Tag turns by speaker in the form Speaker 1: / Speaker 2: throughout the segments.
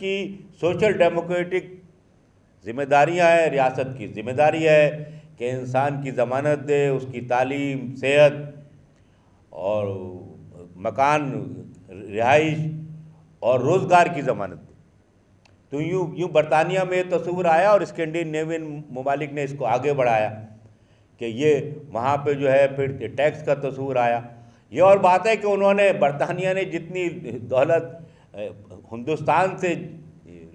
Speaker 1: کی social democratic ذمہ داریاں ہیں، ریاست کی ذمہ داری ہے کہ انسان کی ضمانت دے، اس کی تعلیم، صحت اور مکان، رہائش اور روزگار کی ضمانت دے۔ تو یوں برطانیہ میں یہ تصور آیا اور اسکینڈینیوین ممالک نے اس کو آگے بڑھایا کہ یہ وہاں پہ جو ہے پھر ٹیکس کا تصور آیا۔ یہ اور بات ہے کہ انہوں نے، برطانیہ نے جتنی دولت ہندوستان سے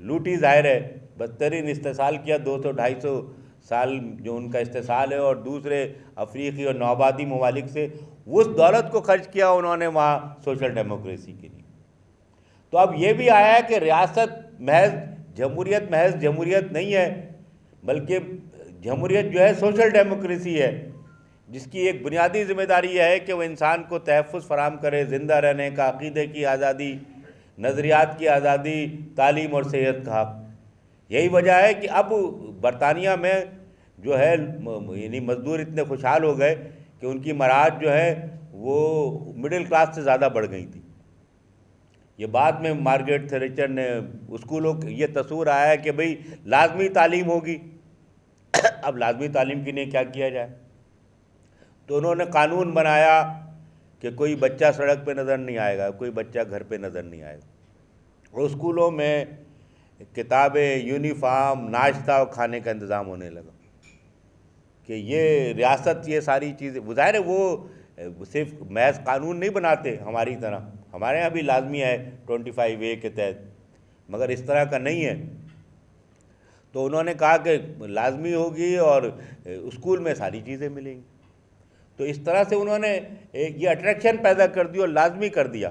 Speaker 1: لوٹی، ظاہر ہے بدترین استحصال کیا، 200-250 سال جو ان کا استحصال ہے، اور دوسرے افریقی اور نوآبادی ممالک سے اس دولت کو خرچ کیا انہوں نے وہاں سوشل ڈیموکریسی کے لیے۔ تو اب یہ بھی آیا ہے کہ ریاست محض جمہوریت نہیں ہے، بلکہ جمہوریت جو ہے سوشل ڈیموکریسی ہے، جس کی ایک بنیادی ذمہ داری یہ ہے کہ وہ انسان کو تحفظ فراہم کرے، زندہ رہنے کا، عقیدے کی آزادی، نظریات کی آزادی، تعلیم اور صحت کا حق۔ یہی وجہ ہے کہ اب برطانیہ میں جو ہے یعنی مزدور اتنے خوشحال ہو گئے کہ ان کی مراحت جو ہے وہ مڈل کلاس سے زیادہ بڑھ گئی تھی۔ یہ بعد میں مارگریٹ تھیچر نے اسکولوں یہ تصور آیا ہے کہ بھئی لازمی تعلیم ہوگی۔ اب لازمی تعلیم کے لیے کیا کیا جائے؟ تو انہوں نے قانون بنایا کہ کوئی بچہ سڑک پہ نظر نہیں آئے گا، کوئی بچہ گھر پہ نظر نہیں آئے گا، اور اسکولوں میں کتابیں، یونیفارم، ناشتہ اور کھانے کا انتظام ہونے لگا۔ کہ یہ ریاست یہ ساری چیزیں، ظاہر ہے وہ صرف محض قانون نہیں بناتے ہماری طرح، ہمارے یہاں بھی لازمی ہے 25A کے تحت، مگر اس طرح کا نہیں ہے۔ تو انہوں نے کہا کہ لازمی ہوگی اور اسکول میں ساری چیزیں ملیں گی۔ تو اس طرح سے انہوں نے یہ اٹریکشن پیدا کر دی اور لازمی کر دیا۔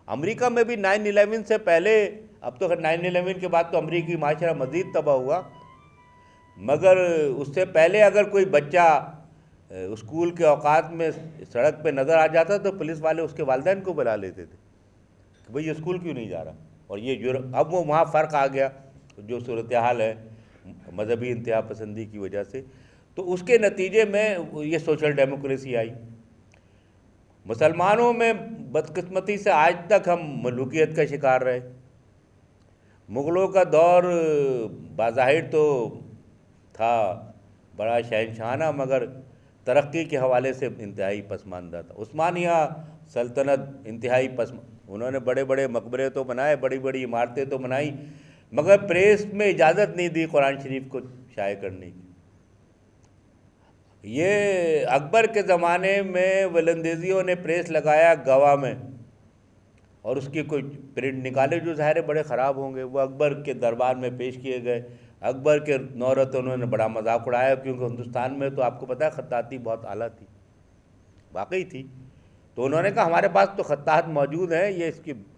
Speaker 1: امریکہ میں بھی 9/11 سے پہلے، اب تو 9/11 کے بعد تو امریکی معاشرہ مزید تباہ ہوا، مگر اس سے پہلے اگر کوئی بچہ اسکول کے اوقات میں سڑک پہ نظر آ جاتا تو پولیس والے اس کے والدین کو بلا لیتے تھے کہ بھئی یہ اسکول کیوں نہیں جا رہا۔ اور یہ اب وہ وہاں فرق آ گیا جو صورتحال ہے مذہبی انتہا پسندی کی وجہ سے۔ تو اس کے نتیجے میں یہ سوشل ڈیموکریسی آئی۔ مسلمانوں میں بدقسمتی سے آج تک ہم ملوکیت کا شکار رہے۔ مغلوں کا دور بظاہر تو تھا بڑا شہنشاہانہ، مگر ترقی کے حوالے سے انتہائی پسماندہ تھا۔ عثمانیہ سلطنت انتہائی انہوں نے بڑے بڑے مقبرے تو بنائے، بڑی بڑی عمارتیں تو بنائی، مگر پریس میں اجازت نہیں دی قرآن شریف کو شائع کرنے کی۔ یہ اکبر کے زمانے میں ولندیزیوں نے پریس لگایا گوا میں، اور اس کی کوئی پرنٹ نکالے جو ظاہر بڑے خراب ہوں گے، وہ اکبر کے دربار میں پیش کیے گئے۔ اکبر کے نورت انہوں نے بڑا مذاق اڑایا، کیونکہ ہندوستان میں تو آپ کو پتہ ہے خطاطی بہت اعلیٰ تھی، واقعی تھی۔ تو انہوں نے کہا ہمارے پاس تو خطاط موجود ہیں،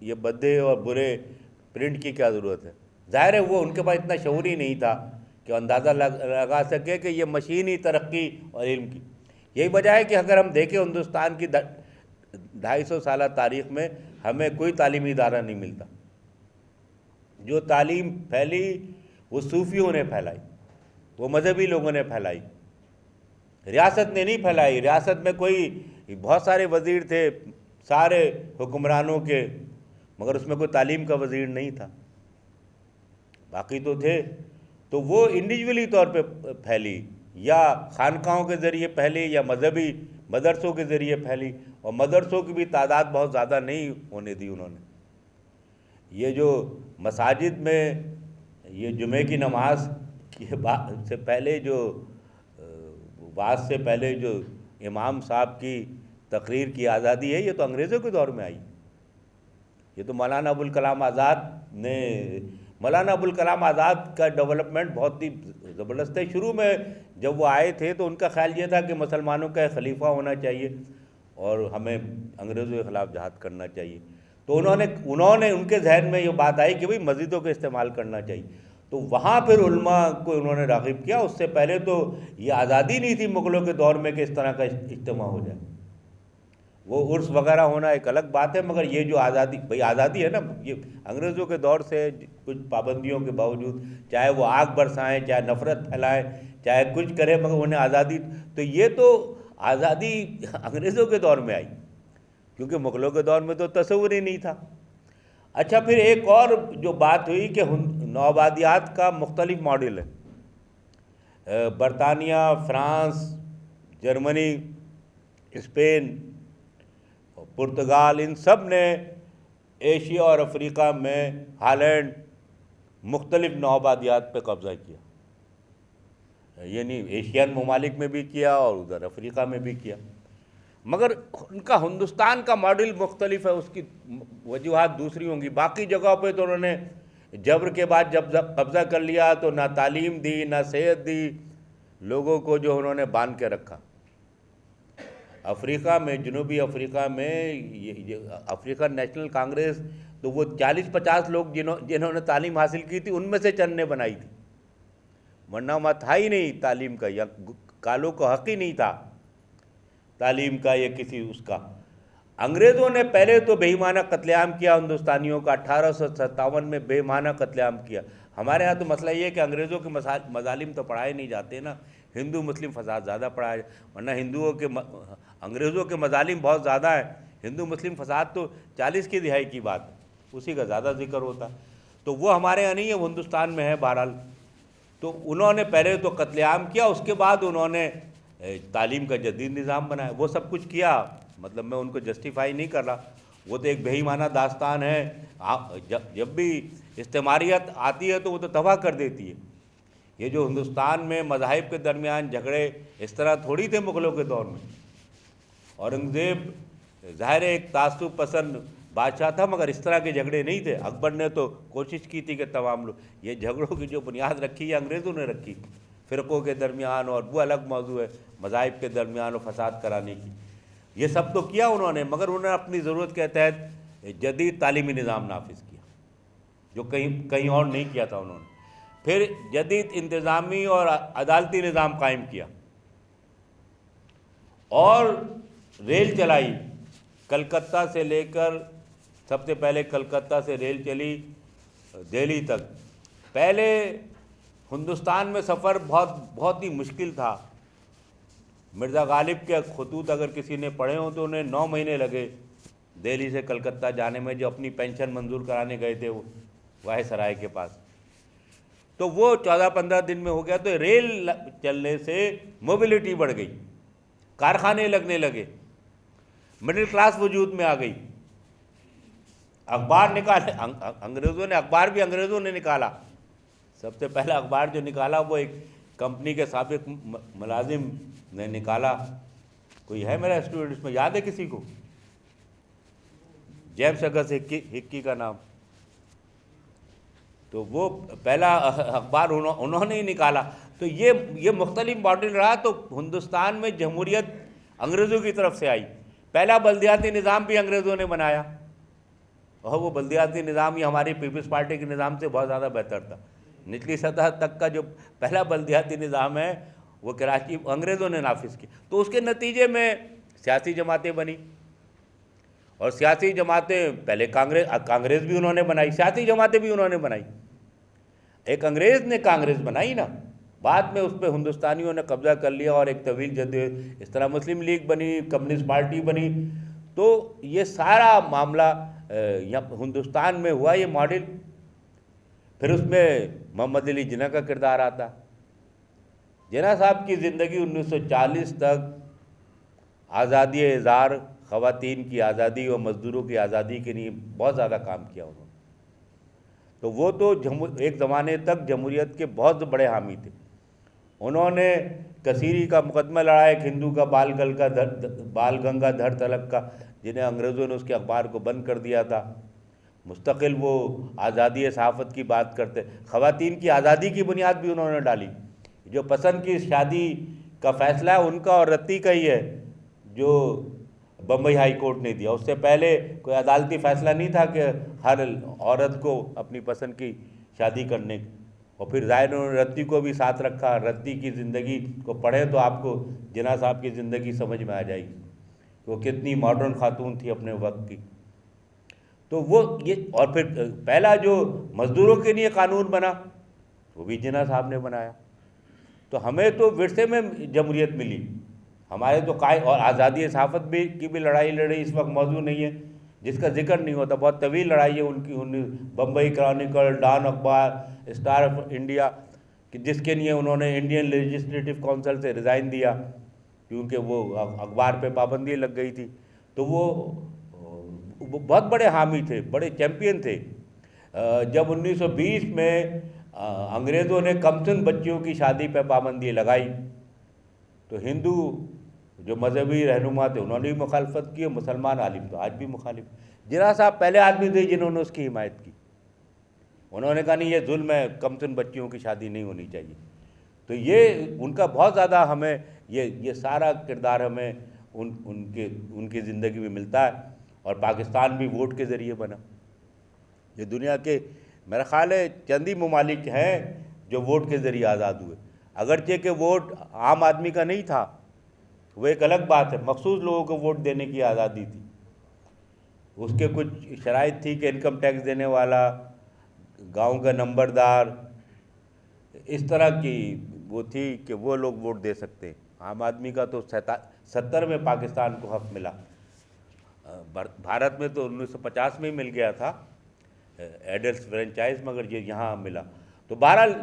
Speaker 1: یہ بدے اور برے پرنٹ کی کیا ضرورت ہے؟ ظاہر ہے وہ ان کے پاس اتنا شعور ہی نہیں تھا کہ اندازہ لگا سکے کہ یہ مشینی ترقی اور علم کی۔ یہی وجہ ہے کہ اگر ہم دیکھیں ہندوستان کی 250 سالہ تاریخ میں ہمیں کوئی تعلیمی ادارہ نہیں ملتا۔ جو تعلیم پھیلی وہ صوفیوں نے پھیلائی، وہ مذہبی لوگوں نے پھیلائی، ریاست نے نہیں پھیلائی۔ ریاست میں کوئی بہت سارے وزیر تھے سارے حکمرانوں کے، مگر اس میں کوئی تعلیم کا وزیر نہیں تھا، باقی تو تھے۔ تو وہ انڈیویجولی طور پہ پھیلی، یا خانقاہوں کے ذریعے پھیلی، یا مذہبی مدرسوں کے ذریعے پھیلی، اور مدرسوں کی بھی تعداد بہت زیادہ نہیں ہونے دی انہوں نے۔ یہ جو مساجد میں یہ جمعے کی نماز سے پہلے جو بعد سے پہلے جو امام صاحب کی تقریر کی آزادی ہے، یہ تو انگریزوں کے دور میں آئی۔ یہ تو مولانا ابوالکلام آزاد نے، مولانا ابوالکلام آزاد کا ڈیولپمنٹ بہت ہی زبردست ہے۔ شروع میں جب وہ آئے تھے تو ان کا خیال یہ تھا کہ مسلمانوں کا ایک خلیفہ ہونا چاہیے اور ہمیں انگریزوں کے خلاف جہاد کرنا چاہیے۔ تو انہوں نے ان کے ذہن میں یہ بات آئی کہ بھئی مسجدوں کا استعمال کرنا چاہیے، تو وہاں پھر علماء کو انہوں نے راغب کیا۔ اس سے پہلے تو یہ آزادی نہیں تھی مغلوں کے دور میں کہ اس طرح کا اجتماع ہو جائے۔ وہ عرس وغیرہ ہونا ایک الگ بات ہے، مگر یہ جو آزادی، بھئی آزادی ہے نا، یہ انگریزوں کے دور سے کچھ پابندیوں کے باوجود، چاہے وہ آگ برسائیں، چاہے نفرت پھیلائیں، چاہے کچھ کریں، مگر انہیں آزادی، تو یہ تو آزادی انگریزوں کے دور میں آئی، کیونکہ مغلوں کے دور میں تو تصور ہی نہیں تھا۔ اچھا، پھر ایک اور جو بات ہوئی کہ نوآبادیات کا مختلف ماڈل ہے. برطانیہ، فرانس، جرمنی، اسپین، پرتگال، ان سب نے ایشیا اور افریقہ میں، ہالینڈ، مختلف نوآبادیات پہ قبضہ کیا. یعنی ایشین ممالک میں بھی کیا اور ادھر افریقہ میں بھی کیا. مگر ان کا ہندوستان کا ماڈل مختلف ہے، اس کی وجوہات دوسری ہوں گی. باقی جگہوں پہ تو انہوں نے جبر کے بعد جب قبضہ کر لیا تو نہ تعلیم دی، نہ صحت دی، لوگوں کو جو انہوں نے باندھ کے رکھا. افریقہ میں، جنوبی افریقہ میں افریقن نیشنل کانگریس، تو وہ 40-50 لوگ جنہوں نے تعلیم حاصل کی تھی، ان میں سے چند نے بنائی تھی، ورنہ وہاں تھا ہی نہیں تعلیم کا، یا کالوں کو حق ہی نہیں تھا تعلیم کا یا کسی اس کا. انگریزوں نے پہلے تو بے ایمانہ قتل عام کیا ہندوستانیوں کا، 1857 میں بے ایمانہ قتل عام کیا. ہمارے ہاں تو مسئلہ یہ ہے کہ انگریزوں کے مظالم تو پڑھائے نہیں جاتے نا، ہندو مسلم فساد زیادہ پڑھایا، ورنہ انگریزوں کے مظالم بہت زیادہ ہیں. ہندو مسلم فساد تو 40 کی دہائی کی بات ہے، اسی کا زیادہ ذکر ہوتا. تو وہ ہمارے یہاں نہیں ہے، وہ ہندوستان میں ہے بہرحال. تو انہوں نے پہلے تو قتل عام کیا، اس کے بعد انہوں نے تعلیم کا جدید نظام بنایا. وہ سب کچھ کیا، مطلب میں ان کو جسٹیفائی نہیں کر رہا، وہ تو ایک بے ایمانہ داستان ہے. جب بھی استعماریت آتی ہے تو وہ تو تباہ کر دیتی ہے. یہ جو ہندوستان میں مذاہب کے درمیان جھگڑے اس طرح تھوڑی تھے مغلوں کے دور میں. اورنگزیب ظاہر ایک تعصب پسند بادشاہ تھا، مگر اس طرح کے جھگڑے نہیں تھے. اکبر نے تو کوشش کی تھی کہ تمام لوگ، یہ جھگڑوں کی جو بنیاد رکھی ہے انگریزوں نے رکھی، فرقوں کے درمیان، اور وہ الگ موضوع ہے مذاہب کے درمیان و فساد کرانے کی. یہ سب تو کیا انہوں نے، مگر انہوں نے اپنی ضرورت کے تحت جدید تعلیمی نظام نافذ کیا جو کہیں اور نہیں کیا تھا انہوں نے. پھر جدید انتظامی اور عدالتی نظام قائم کیا، اور ریل چلائی کلکتہ سے لے کر، سب سے پہلے کلکتہ سے ریل چلی دہلی تک. پہلے ہندوستان میں سفر بہت ہی مشکل تھا. مرزا غالب کے خطوط اگر کسی نے پڑھے ہوں تو انہیں 9 مہینے لگے دہلی سے کلکتہ جانے میں، جو اپنی پینشن منظور کرانے گئے تھے وہ واحد سرائے کے پاس. تو وہ 14-15 دن میں ہو گیا. تو ریل چلنے سے موبلٹی بڑھ گئی، کارخانے لگنے لگے، مڈل کلاس وجود میں آ گئی. اخبار نکالے انگریزوں نے، اخبار بھی انگریزوں نے نکالا. سب سے پہلا اخبار جو نکالا وہ ایک کمپنی کے سابق ملازم نے نکالا. کوئی ہے میرا اسٹوڈنٹ اس میں یاد ہے کسی کو؟ جیمس اگس ہکی کا نام. تو وہ پہلا اخبار انہوں نے ہی نکالا. تو یہ مختلف ماڈل رہا. تو ہندوستان میں جمہوریت انگریزوں کی طرف سے آئی. پہلا بلدیاتی نظام بھی انگریزوں نے بنایا، اور وہ بلدیاتی نظام یہ ہماری پیپلز پارٹی کے نظام سے بہت زیادہ بہتر تھا. نچلی سطح تک کا جو پہلا بلدیاتی نظام ہے وہ کراچی انگریزوں نے نافذ کیا. تو اس کے نتیجے میں سیاسی جماعتیں بنی، اور سیاسی جماعتیں پہلے کانگریس بھی انہوں نے بنائی، سیاسی جماعتیں بھی انہوں نے بنائی. ایک انگریز نے کانگریس بنائی نا، بعد میں اس پہ ہندوستانیوں نے قبضہ کر لیا اور ایک طویل جدوجہد، اس طرح مسلم لیگ بنی، کمیونسٹ پارٹی بنی. تو یہ سارا معاملہ ہندوستان میں ہوا یہ ماڈل. پھر اس میں محمد علی جناح کا کردار آتا. جناح صاحب کی زندگی 1940 تک آزادی اظہار، خواتین کی آزادی اور مزدوروں کی آزادی کے لیے بہت زیادہ کام کیا انہوں نے. تو وہ تو ایک زمانے تک جمہوریت کے بہت بڑے حامی تھے. انہوں نے کثیری کا مقدمہ لڑایا، ایک ہندو کا بال گنگا دھر تلک کا، جنہیں انگریزوں نے اس کے اخبار کو بند کر دیا تھا. مستقل وہ آزادی صحافت کی بات کرتے. خواتین کی آزادی کی بنیاد بھی انہوں نے ڈالی. جو پسند کی شادی کا فیصلہ ہے ان کا اور رتی کا ہی ہے جو بمبئی ہائی کورٹ نے دیا. اس سے پہلے کوئی عدالتی فیصلہ نہیں تھا کہ ہر عورت کو اپنی پسند کی شادی کرنے. اور پھر ظاہر انہوں نے رتی کو بھی ساتھ رکھا. رتی کی زندگی کو پڑھیں تو آپ کو جناح صاحب کی زندگی سمجھ میں آ جائے گی کہ وہ کتنی ماڈرن خاتون تھی اپنے وقت کی. تو وہ اور پھر پہلا جو مزدوروں کے لیے قانون بنا وہ بھی جناح صاحب نے بنایا. تو ہمیں تو ورثے میں جمہوریت ملی. ہمارے تو اور آزادی صحافت کی بھی لڑائی لڑی، اس وقت موضوع نہیں ہے. جس کا ذکر نہیں ہوتا. بہت طویل لڑائی ہے ان کی. بمبئی کرانیکل، ڈان اخبار، اسٹار آف انڈیا، کہ جس کے لیے انہوں نے انڈین لیجسلیٹو کونسل سے ریزائن دیا کیونکہ وہ اخبار پہ پابندی لگ گئی تھی. تو وہ بہت بڑے حامی تھے، بڑے چیمپئن تھے. جب 1920 میں انگریزوں نے کمسن بچیوں کی شادی پہ پابندی لگائی تو ہندو جو مذہبی رہنما تھے انہوں نے بھی مخالفت کی، اور مسلمان عالم تو آج بھی مخالف. جناح صاحب پہلے آدمی تھے جنہوں نے اس کی حمایت کی. انہوں نے کہا نہیں یہ ظلم ہے، کمسن بچیوں کی شادی نہیں ہونی چاہیے. تو یہ ان کا بہت زیادہ ہمیں یہ سارا کردار ہمیں ان کی زندگی میں ملتا ہے. اور پاکستان بھی ووٹ کے ذریعے بنا. یہ دنیا کے میرا خیال ہے چند ہی ممالک ہیں جو ووٹ کے ذریعے آزاد ہوئے. اگرچہ کہ ووٹ عام آدمی کا نہیں تھا، وہ ایک الگ بات ہے، مخصوص لوگوں کو ووٹ دینے کی آزادی تھی. اس کے کچھ شرائط تھی کہ انکم ٹیکس دینے والا، گاؤں کا نمبردار، اس طرح کی وہ تھی کہ وہ لوگ ووٹ دے سکتے. عام آدمی کا تو 70 میں پاکستان کو حق ملا. بھارت میں تو 1950 میں ہی مل گیا تھا ایڈلٹس فرنچائز، مگر یہ یہاں ملا. تو بہرحال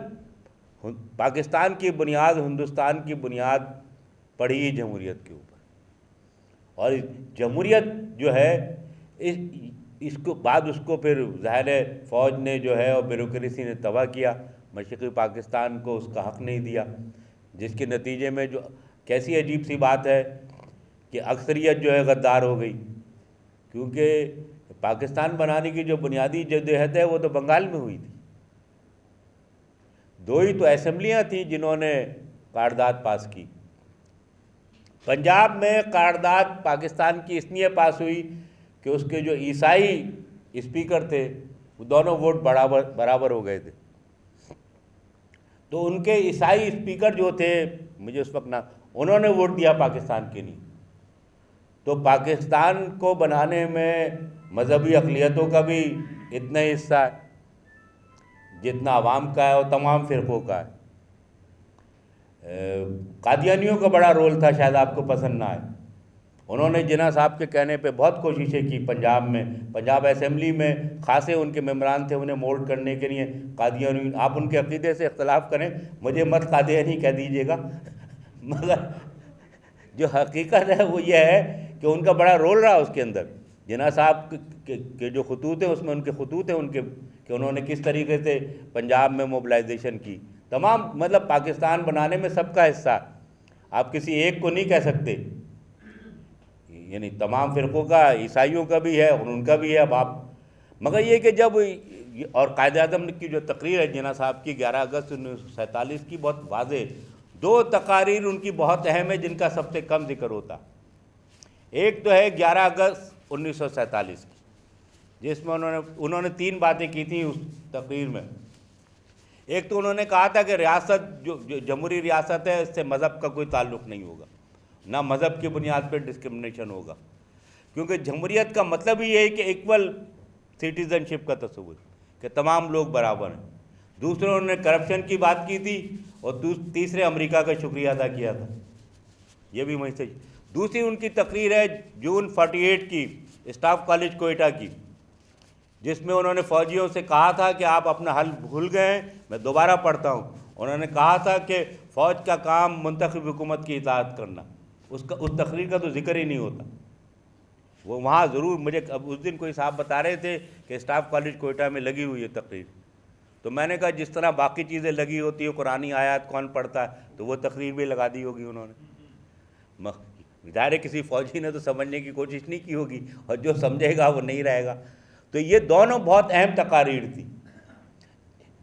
Speaker 1: پاکستان کی بنیاد، ہندوستان کی بنیاد پڑی جمہوریت کے اوپر. اور جمہوریت جو ہے اس کو بعد اس کو پھر ظاہر ہے فوج نے جو ہے اور بیوروکریسی نے تباہ کیا. مشرقی پاکستان کو اس کا حق نہیں دیا، جس کے نتیجے میں جو کیسی عجیب سی بات ہے کہ اکثریت جو ہے غدار ہو گئی. کیونکہ پاکستان بنانے کی جو بنیادی جدوجہد ہے وہ تو بنگال میں ہوئی تھی. 2 ہی تو اسمبلیاں تھیں جنہوں نے قرارداد پاس کی. پنجاب میں قرارداد پاکستان کی اس لیے پاس ہوئی کہ اس کے جو عیسائی اسپیکر تھے وہ دونوں ووٹ برابر ہو گئے تھے. تو ان کے عیسائی اسپیکر جو تھے، مجھے اس وقت انہوں نے ووٹ دیا پاکستان کے لیے. تو پاکستان کو بنانے میں مذہبی اقلیتوں کا بھی اتنا ہی حصہ ہے جتنا عوام کا ہے اور تمام فرقوں کا ہے. قادیانیوں کا بڑا رول تھا، شاید آپ کو پسند نہ آئے. انہوں نے جناح صاحب کے کہنے پہ بہت کوششیں کی پنجاب میں. پنجاب اسمبلی میں خاصے ان کے ممبران تھے انہیں مولڈ کرنے کے لیے. قادیانی، آپ ان کے عقیدے سے اختلاف کریں، مجھے مت قادیانی کہہ دیجیے گا، مگر جو حقیقت ہے وہ یہ ہے کہ ان کا بڑا رول رہا اس کے اندر. جناح صاحب کے جو خطوط ہیں اس میں ان کے خطوط ہیں کہ انہوں نے کس طریقے سے پنجاب میں موبلائزیشن کی. تمام مطلب پاکستان بنانے میں سب کا حصہ، آپ کسی ایک کو نہیں کہہ سکتے. یعنی تمام فرقوں کا، عیسائیوں کا بھی ہے اور ان کا بھی ہے. اب آپ مگر یہ کہ جب اور قائد اعظم کی جو تقریر ہے جناح صاحب کی 11 اگست 1947 کی، بہت واضح 2 تقاریر ان کی بہت اہم ہے جن کا سب سے کم ذکر ہوتا. ایک تو ہے 11 اگست 1947 کی، جس میں انہوں نے 3 باتیں کی تھیں اس تقریر میں. ایک تو انہوں نے کہا تھا کہ ریاست جو جمہوری ریاست ہے اس سے مذہب کا کوئی تعلق نہیں ہوگا، نہ مذہب کی بنیاد پہ ڈسکرمنیشن ہوگا، کیونکہ جمہوریت کا مطلب ہی ہے کہ ایکول سٹیزن شپ کا تصور، کہ تمام لوگ برابر ہیں. دوسرے انہوں نے کرپشن کی بات کی تھی، اور تیسرے امریکہ کا شکریہ ادا کیا تھا. یہ بھی وہیں سے. دوسری ان کی تقریر ہے جون 48 کی، اسٹاف کالج کوئٹہ کی، جس میں انہوں نے فوجیوں سے کہا تھا کہ آپ اپنا حل بھول گئے ہیں. میں دوبارہ پڑھتا ہوں. انہوں نے کہا تھا کہ فوج کا کام منتخب حکومت کی اطاعت کرنا. اس تقریر کا تو ذکر ہی نہیں ہوتا. وہ وہاں ضرور مجھے اس دن کوئی صاحب بتا رہے تھے کہ اسٹاف کالج کوئٹہ میں لگی ہوئی ہے تقریر. تو میں نے کہا جس طرح باقی چیزیں لگی ہوتی ہیں، قرآنی آیات کون پڑھتا ہے، تو وہ تقریر بھی لگا دی ہوگی انہوں نے. ظاہر ہے کسی فوجی نے تو سمجھنے کی کوشش نہیں کی ہوگی، اور جو سمجھے گا وہ نہیں رہے گا. تو یہ دونوں بہت اہم تقاریر تھی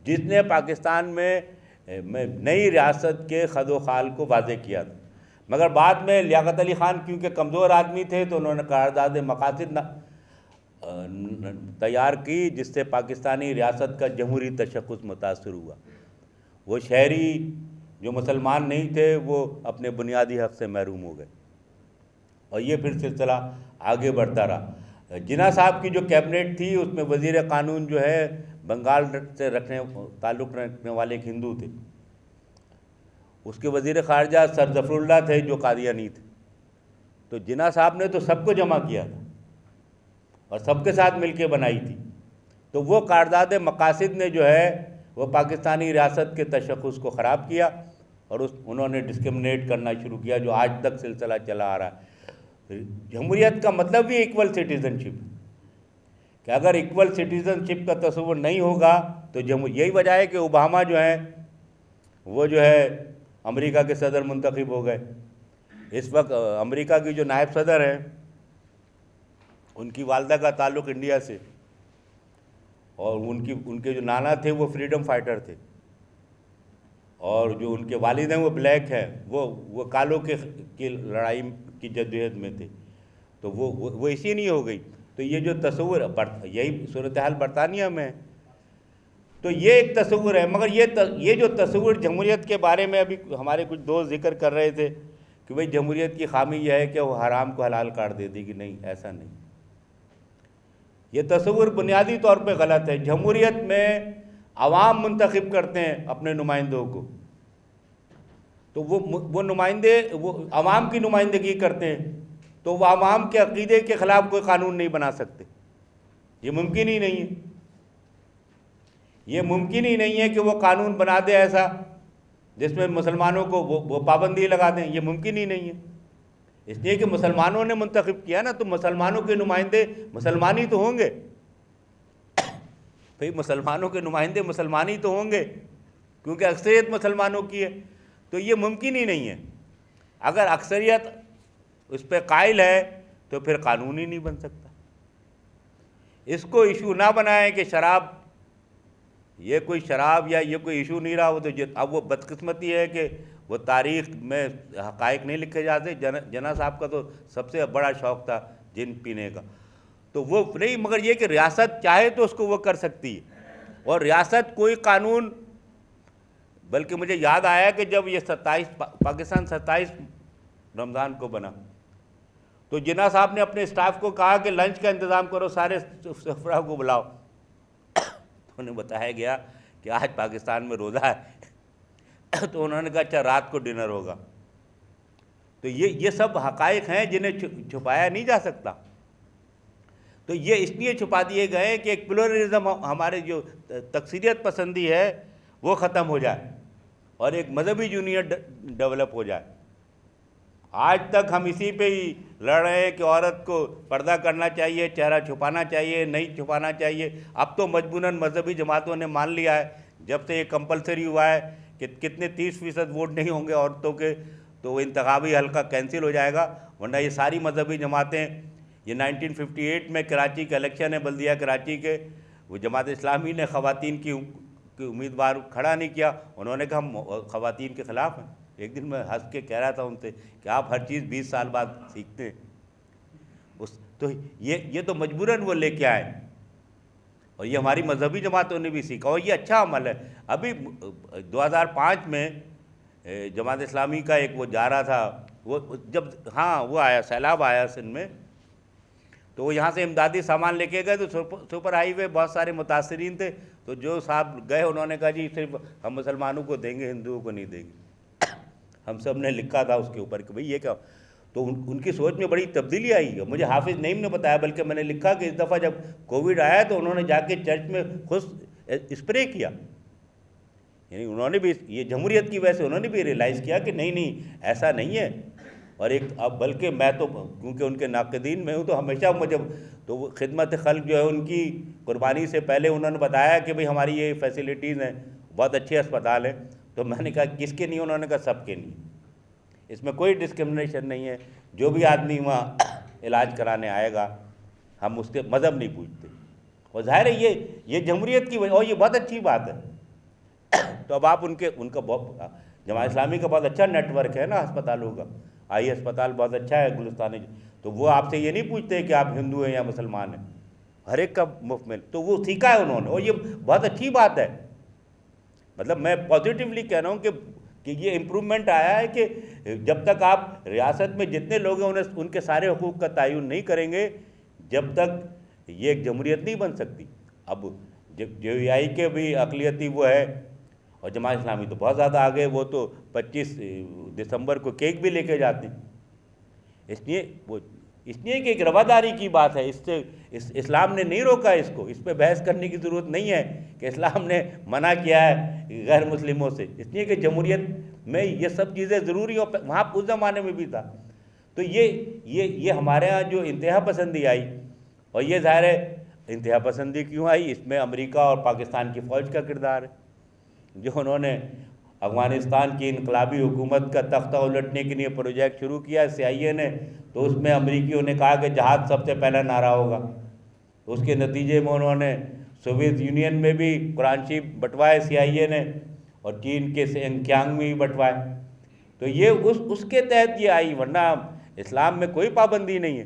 Speaker 1: جس نے پاکستان میں نئی ریاست کے خد و خال کو واضح کیا تھا. مگر بعد میں لیاقت علی خان کیونکہ کمزور آدمی تھے تو انہوں نے قرارداد مقاصد تیار کی، جس سے پاکستانی ریاست کا جمہوری تشخص متاثر ہوا. وہ شہری جو مسلمان نہیں تھے وہ اپنے بنیادی حق سے محروم ہو گئے، اور یہ پھر سلسلہ آگے بڑھتا رہا. جناح صاحب کی جو کیبنٹ تھی اس میں وزیر قانون جو ہے بنگال سے تعلق رکھنے والے ایک ہندو تھے. اس کے وزیر خارجہ سر ظفر اللہ تھے جو قادیانی تھے. تو جناح صاحب نے تو سب کو جمع کیا تھا. اور سب کے ساتھ مل کے بنائی تھی. تو وہ قرارداد مقاصد نے جو ہے وہ پاکستانی ریاست کے تشخص کو خراب کیا اور انہوں نے ڈسکرمنیٹ کرنا شروع کیا جو آج تک سلسلہ چلا آ رہا ہے. جمہوریت کا مطلب بھی ایکول سٹیزن شپ کہ اگر ایکول سٹیزن شپ کا تصور نہیں ہوگا تو یہی وجہ ہے کہ اوباما جو ہیں وہ جو ہے امریکہ کے صدر منتخب ہو گئے. اس وقت امریکہ کی جو نائب صدر ہیں ان کی والدہ کا تعلق انڈیا سے، اور ان کے جو نانا تھے وہ فریڈم فائٹر تھے، اور جو ان کے والد ہیں وہ بلیک ہیں، وہ کالوں کی لڑائی کی جدوجہد میں تھے. تو وہ اسی نہیں ہو گئی. تو یہ جو تصور یہی صورتحال برطانیہ میں ہے. تو یہ ایک تصور ہے. مگر یہ جو تصور جمہوریت کے بارے میں ابھی ہمارے کچھ دوست ذکر کر رہے تھے کہ بھئی جمہوریت کی خامی یہ ہے کہ وہ حرام کو حلال قرار دے دی، کہ نہیں، ایسا نہیں. یہ تصور بنیادی طور پہ غلط ہے. جمہوریت میں عوام منتخب کرتے ہیں اپنے نمائندوں کو، تو وہ نمائندے وہ عوام کی نمائندگی کرتے ہیں، تو وہ عوام کے عقیدے کے خلاف کوئی قانون نہیں بنا سکتے. یہ ممکن ہی نہیں ہے. یہ ممکن ہی نہیں ہے کہ وہ قانون بنا دے ایسا جس میں مسلمانوں کو وہ پابندی لگا دیں. یہ ممکن ہی نہیں ہے. اس لیے کہ مسلمانوں نے منتخب کیا نا، تو مسلمانوں کے نمائندے مسلمانی تو ہوں گے. بھئی مسلمانوں کے نمائندے مسلمانی تو ہوں گے کیونکہ اکثریت مسلمانوں کی ہے. تو یہ ممکن ہی نہیں ہے. اگر اکثریت اس پہ قائل ہے تو پھر قانون ہی نہیں بن سکتا. اس کو ایشو نہ بنائیں کہ شراب، یہ کوئی شراب یا یہ کوئی ایشو نہیں رہا. وہ تو اب وہ بدقسمتی ہے کہ وہ تاریخ میں حقائق نہیں لکھے جاتے. جناح صاحب کا تو سب سے بڑا شوق تھا جن پینے کا، تو وہ نہیں. مگر یہ کہ ریاست چاہے تو اس کو وہ کر سکتی ہے. اور ریاست کوئی قانون، بلکہ مجھے یاد آیا کہ جب یہ پاکستان 27 رمضان کو بنا تو جناح صاحب نے اپنے اسٹاف کو کہا کہ لنچ کا انتظام کرو، سارے سفراء کو بلاؤ. تو انہیں بتایا گیا کہ آج پاکستان میں روزہ ہے. تو انہوں نے کہا اچھا رات کو ڈنر ہوگا. تو یہ سب حقائق ہیں جنہیں چھپایا نہیں جا سکتا. تو یہ اس لیے چھپا دیے گئے کہ ایک پلورلزم، ہمارے جو تکثیریت پسندی ہے وہ ختم ہو جائے اور ایک مذہبی یونین ڈیولپ ہو جائے. آج تک ہم اسی پہ ہی لڑ رہے ہیں کہ عورت کو پردہ کرنا چاہیے، چہرہ چھپانا چاہیے، نہیں چھپانا چاہیے. اب تو مجبوراً مذہبی جماعتوں نے مان لیا ہے، جب سے یہ کمپلسری ہوا ہے کہ کتنے 30% ووٹ نہیں ہوں گے عورتوں کے تو وہ انتخابی حلقہ کینسل ہو جائے گا. ورنہ یہ ساری مذہبی جماعتیں، یہ 1958 میں کراچی کے الیکشن ہے، بلدیہ کراچی کے، وہ جماعت اسلامی نے خواتین کی امیدوار کھڑا نہیں کیا. انہوں نے کہا ہم خواتین کے خلاف ہیں. ایک دن میں ہنس کے کہہ رہا تھا ان سے کہ آپ ہر چیز 20 سال بعد سیکھتے ہیں. تو یہ تو مجبوراً وہ لے کے آئے، اور یہ ہماری مذہبی جماعتوں نے بھی سیکھا، اور یہ اچھا عمل ہے. ابھی 2005 میں جماعت اسلامی کا ایک وہ جا رہا تھا، وہ جب وہ آیا سیلاب آیا سندھ میں، تو وہ یہاں سے امدادی سامان لے کے گئے. تو سپر ہائی وے بہت سارے متاثرین تھے. تو جو صاحب گئے انہوں نے کہا جی صرف ہم مسلمانوں کو دیں گے، ہندوؤں کو نہیں دیں گے. ہم سب نے لکھا تھا اس کے اوپر کہ بھئی یہ کیا. تو ان کی سوچ میں بڑی تبدیلی آئی. مجھے حافظ نعیم نے بتایا، بلکہ میں نے لکھا کہ اس دفعہ جب کووڈ آیا تو انہوں نے جا کے چرچ میں خود اسپرے کیا. یعنی انہوں نے بھی یہ جمہوریت کی وجہ سے انہوں نے بھی ریئلائز کیا کہ نہیں ایسا نہیں ہے. اور اب بلکہ میں تو کیونکہ ان کے ناقدین میں ہوں تو ہمیشہ مجھے تو وہ خدمت خلق جو ہے ان کی قربانی سے پہلے انہوں نے بتایا کہ بھئی ہماری یہ فیسیلیٹیز ہیں، بہت اچھے اسپتال ہیں. تو میں نے کہا کس کے نہیں؟ انہوں نے کہا سب کے نہیں. اس میں کوئی ڈسکرمنیشن نہیں ہے. جو بھی آدمی وہاں علاج کرانے آئے گا ہم اس کے مذہب نہیں پوچھتے. اور ظاہر ہے یہ جمہوریت کی وجہ، اور یہ بہت اچھی بات ہے. تو اب آپ ان کا جماعت اسلامی کا بہت اچھا نیٹ ورک ہے نا ہسپتالوں کا. آئی اسپتال بہت اچھا ہے گلستان. تو وہ آپ سے یہ نہیں پوچھتے کہ آپ ہندو ہیں یا مسلمان ہیں، ہر ایک کا مفت میں. تو وہ سیکھا ہے انہوں نے، اور یہ بہت اچھی بات ہے. مطلب میں پازیٹیولی کہہ رہا ہوں کہ یہ امپرومنٹ آیا ہے کہ جب تک آپ ریاست میں جتنے لوگ ہیں ان کے سارے حقوق کا تعین نہیں کریں گے، جب تک یہ ایک جمہوریت نہیں بن سکتی. اب جو آئی کے بھی اقلیتی وہ ہے، اور جماعت اسلامی تو بہت زیادہ آگے. وہ تو 25 دسمبر کو کیک بھی لے کے جاتے ہیں. اس لیے وہ اس لیے کہ ایک رواداری کی بات ہے، اسلام نے نہیں روکا اس کو، اس پہ بحث کرنے کی ضرورت نہیں ہے کہ اسلام نے منع کیا ہے غیر مسلموں سے، اس لیے کہ جمہوریت میں یہ سب چیزیں ضروری ہو، وہاں اس زمانے میں بھی تھا۔ تو یہ ہمارے ہاں جو انتہا پسندی آئی، اور یہ ظاہر ہے انتہا پسندی کیوں آئی، اس میں امریکہ اور پاکستان کی فوج کا کردار ہے، جو انہوں نے افغانستان کی انقلابی حکومت کا تختہ الٹنے کے لیے پروجیکٹ شروع کیا CIA نے، تو اس میں امریکیوں نے کہا کہ جہاد سب سے پہلا نعرہ ہوگا، اس کے نتیجے میں انہوں نے سوویت یونین میں بھی قرآن شریف بٹوائے CIA نے، اور چین کے سنکیانگ میں بھی بٹوائے۔ تو یہ اس کے تحت یہ آئی، ورنہ اسلام میں کوئی پابندی نہیں ہے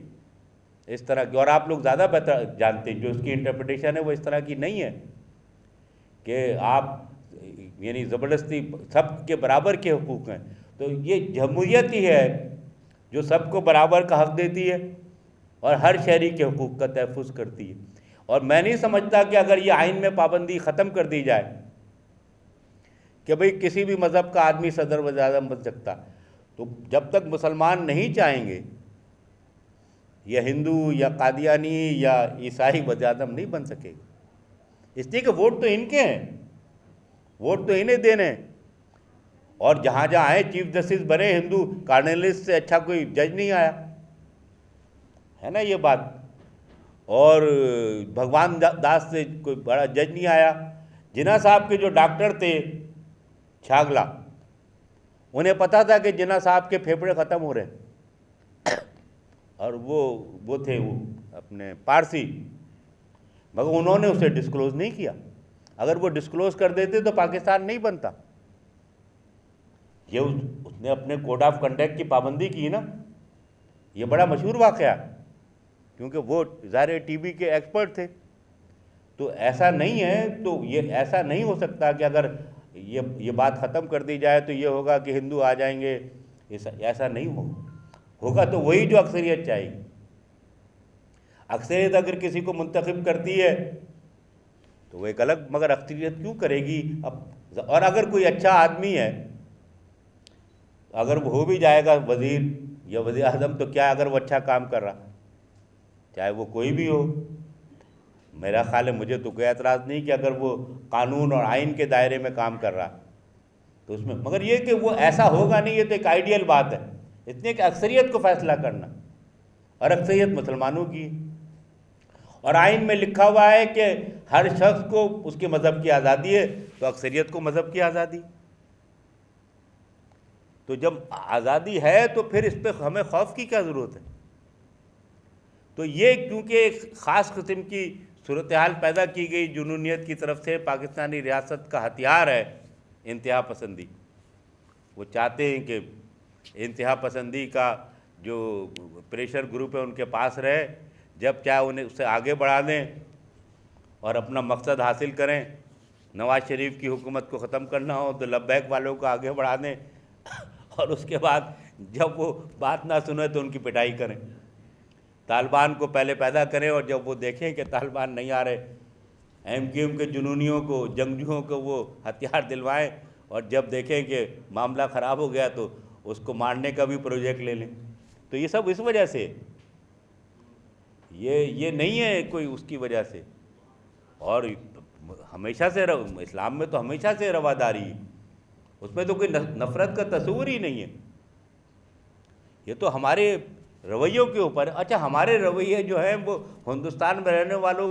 Speaker 1: اس طرح کی، اور آپ لوگ زیادہ بہتر جانتے ہیں، جو اس کی انٹرپریٹیشن ہے وہ اس طرح کی نہیں ہے کہ آپ یعنی زبردستی سب کے برابر کے حقوق ہیں۔ تو یہ جمہوریت ہی ہے جو سب کو برابر کا حق دیتی ہے اور ہر شہری کے حقوق کا تحفظ کرتی ہے۔ اور میں نہیں سمجھتا کہ اگر یہ آئین میں پابندی ختم کر دی جائے کہ بھئی کسی بھی مذہب کا آدمی صدر وزیر اعظم بن سکتا، تو جب تک مسلمان نہیں چاہیں گے، یا ہندو یا قادیانی یا عیسائی وزیر اعظم نہیں بن سکے گا، اس لیے کہ ووٹ تو ان کے ہیں، ووٹ تو انہیں دینے ہیں، اور جہاں جہاں آئے چیف جسٹس بنے ہندو، کارڈنلس سے اچھا کوئی جج نہیں آیا ہے نا یہ بات، اور بھگوان داس سے کوئی بڑا جج نہیں آیا۔ جناح صاحب کے جو ڈاکٹر تھے چھاگلا، انہیں پتا تھا کہ جناح صاحب کے پھیپھڑے ختم ہو رہے ہیں، اور وہ تھے وہ اپنے پارسی، مگر انہوں نے اسے ڈسکلوز نہیں کیا۔ اگر وہ ڈسکلوز کر دیتے تو پاکستان نہیں بنتا۔ یہ اس نے اپنے کوڈ آف کنڈکٹ کی پابندی کی نا، یہ بڑا مشہور واقعہ، کیونکہ وہ ظاہر TB کے ایکسپرٹ تھے۔ تو ایسا نہیں ہے، تو یہ ایسا نہیں ہو سکتا کہ اگر یہ بات ختم کر دی جائے تو یہ ہوگا کہ ہندو آ جائیں گے، ایسا نہیں ہوگا تو وہی جو اکثریت چاہیے۔ اکثریت اگر کسی کو منتخب کرتی ہے تو وہ ایک الگ، مگر اکثریت کیوں کرے گی؟ اور اگر کوئی اچھا آدمی ہے، اگر وہ ہو بھی جائے گا وزیر یا وزیر اعظم، تو کیا اگر وہ اچھا کام کر رہا، چاہے وہ کوئی بھی ہو، میرا خیال ہے مجھے تو کوئی اعتراض نہیں کہ اگر وہ قانون اور آئین کے دائرے میں کام کر رہا تو اس میں، مگر یہ کہ وہ ایسا ہوگا نہیں، یہ تو ایک آئیڈیل بات ہے، اس لیے کہ اکثریت کو فیصلہ کرنا، اور اکثریت مسلمانوں کی، اور آئین میں لکھا ہوا ہے کہ ہر شخص کو اس کے مذہب کی آزادی ہے، تو اکثریت کو مذہب کی آزادی۔ تو جب آزادی ہے تو پھر اس پہ ہمیں خوف کی کیا ضرورت ہے؟ تو یہ کیونکہ ایک خاص قسم کی صورتحال پیدا کی گئی جنونیت کی طرف سے، پاکستانی ریاست کا ہتھیار ہے انتہا پسندی۔ وہ چاہتے ہیں کہ انتہا پسندی کا جو پریشر گروپ ہے ان کے پاس رہے، جب چاہے انہیں اس سے آگے بڑھا دیں اور اپنا مقصد حاصل کریں۔ نواز شریف کی حکومت کو ختم کرنا ہو تو لبیک والوں کو آگے بڑھا دیں، اور اس کے بعد جب وہ بات نہ سنیں تو ان کی پٹائی کریں۔ طالبان کو پہلے پیدا کریں، اور جب وہ دیکھیں کہ طالبان نہیں آ رہے، MQM کے جنونیوں کو، جنگجوؤں کو وہ ہتھیار دلوائیں، اور جب دیکھیں کہ معاملہ خراب ہو گیا تو اس کو مارنے کا بھی پروجیکٹ لے لیں۔ تو یہ سب اس وجہ سے، یہ نہیں ہے کوئی اس کی وجہ سے۔ اور ہمیشہ سے اسلام میں تو ہمیشہ سے رواداری ہے، اس میں تو کوئی نفرت کا تصور ہی نہیں ہے۔ یہ تو ہمارے رویوں کے اوپر، اچھا ہمارے رویے جو ہیں وہ ہندوستان میں رہنے والوں